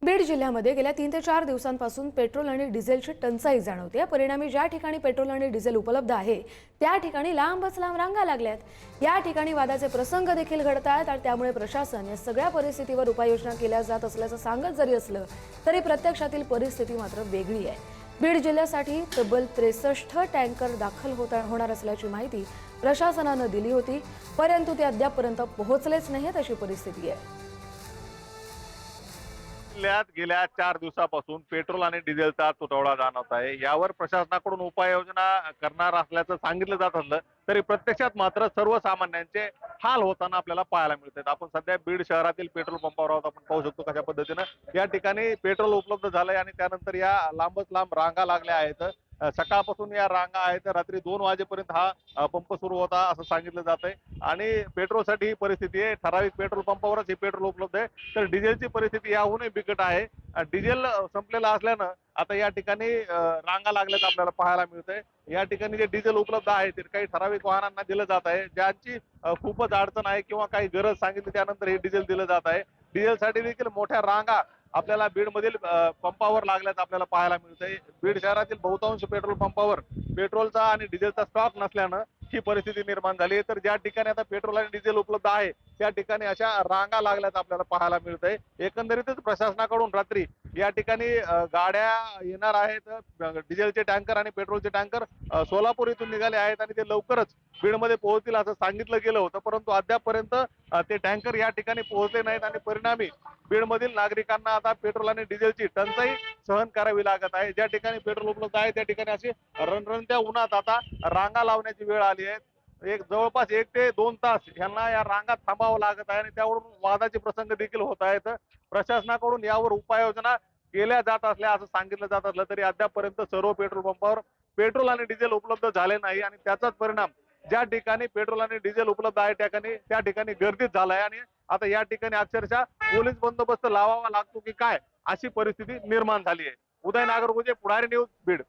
बीड जिल्ह्यामध्ये गेल्या 3 ते 4 दिवसांपासून पेट्रोल आणि डिझेलची टंचाई जाणवते। परिणामी ज्या ठिकाणी पेट्रोल आणि डिझेल उपलब्ध आहे त्या ठिकाणी लांबच लांब रांगा लागल्यात। या ठिकाणी वादाचे प्रसंग देखील घडतात आणि त्यामुळे प्रशासन या सगळ्या परिस्थितीवर उपाययोजना केल्या जात असल्याचं सांगत जरी असलं तरी प्रत्यक्षातील परिस्थिती मात्र वेगळी आहे। बीड जिल्ह्यासाठी तब्बल 63 टँकर दाखल होणार असल्याची माहिती प्रशासनानं दिली होती, परंतु ते अद्यापपर्यंत पोहोचलेच नाहीत अशी परिस्थिती आहे। जिल्ह्यात गेल्या 4 दिवसापासून पेट्रोल आणि डिझेलचा तुटवडा जाणवत आहे। यावर प्रशासनाकडून उपाययोजना करणार असल्याचं सांगितलं जात असलं तरी प्रत्यक्षात मात्र सर्वसामान्यांचे हाल होताना आपल्याला पाहायला मिळतात। आपण सध्या बीड शहरातील पेट्रोल पंपावर आहोत। आपण पाहू शकतो कशा पद्धतीनं या ठिकाणी पेट्रोल उपलब्ध झालंय आणि त्यानंतर या लांबच लांब रांगा लागल्या आहेत। सकाळपासून या रांगा आहेत, रात्री 2 वाजेपर्यंत हा पंप सुरू होता असं सांगितलं जात आहे। आणि पेट्रोलसाठी ही परिस्थिती आहे, ठराविक पेट्रोल पंपावरच हे पेट्रोल उपलब्ध आहे। तर डिझेलची परिस्थिती याहूनही बिकट आहे। डिझेल संपलेलं असल्यानं आता या ठिकाणी रांगा लागल्याचं आपल्याला पाहायला मिळतंय। या ठिकाणी जे डिझेल उपलब्ध आहे ते काही ठराविक वाहनांना दिलं जात आहे, ज्यांची खूपच अडचण आहे किंवा काही गरज सांगितली त्यानंतर हे डिझेल दिलं जात आहे। डिझेलसाठी देखील मोठ्या रांगा आपल्याला बीडमधील पंपावर लागल्याचं आपल्याला पाहायला मिळतंय। बीड शहरातील बहुतांश पेट्रोल पंपावर पेट्रोलचा आणि डिझेलचा स्टॉक नसल्यानं ही परिस्थिती निर्माण झाली आहे। तर ज्या ठिकाणी आता पेट्रोल आणि डिझेल उपलब्ध आहे त्या ठिकाणी अशा रांगा लागल्याचं आपल्याला पाहायला मिळतंय। एकंदरीतच प्रशासनाकडून रात्री या ठिकाणी गाड्या येणार आहेत। डिझेलचे टँकर आणि पेट्रोलचे टँकर सोलापूर इथून निघाले आहेत आणि ते लवकरच बीडमध्ये पोहोचतील असं सांगितलं गेलं होतं, परंतु अद्यापपर्यंत ते टँकर या ठिकाणी पोहोचले नाहीत आणि परिणामी बीडमधील नागरिकांना आता पेट्रोल आणि डिझेलची टंचाई सहन करावी लागत आहे। ज्या ठिकाणी पेट्रोल उपलब्ध आहे त्या ठिकाणी अशी रणरणत्या उन्हात आता रांगा लावण्याची वेळ आली आहे। जवळपास 1 ते 2 तास यांना या रांगात थांबावं लागत आहे आणि त्यावरून वादाचे प्रसंग देखील होत आहेत। प्रशासनाकडून यावर उपाययोजना केल्या जात असल्या असं सांगितलं जात असलं तरी अद्यापपर्यंत सर्व पेट्रोल पंपावर पेट्रोल आणि डिझेल उपलब्ध झाले नाही आणि त्याचाच परिणाम ज्या ठिकाणी पेट्रोल आणि डिझेल उपलब्ध आहे त्या ठिकाणी गर्दीत झालाय आणि आता या ठिकाणी अक्षरशः पोलीस बंदोबस्त लावावा लागतो की काय अशी परिस्थिती निर्माण झाली आहे। उदय नागरगोजे, पुढारी न्यूज, बीड।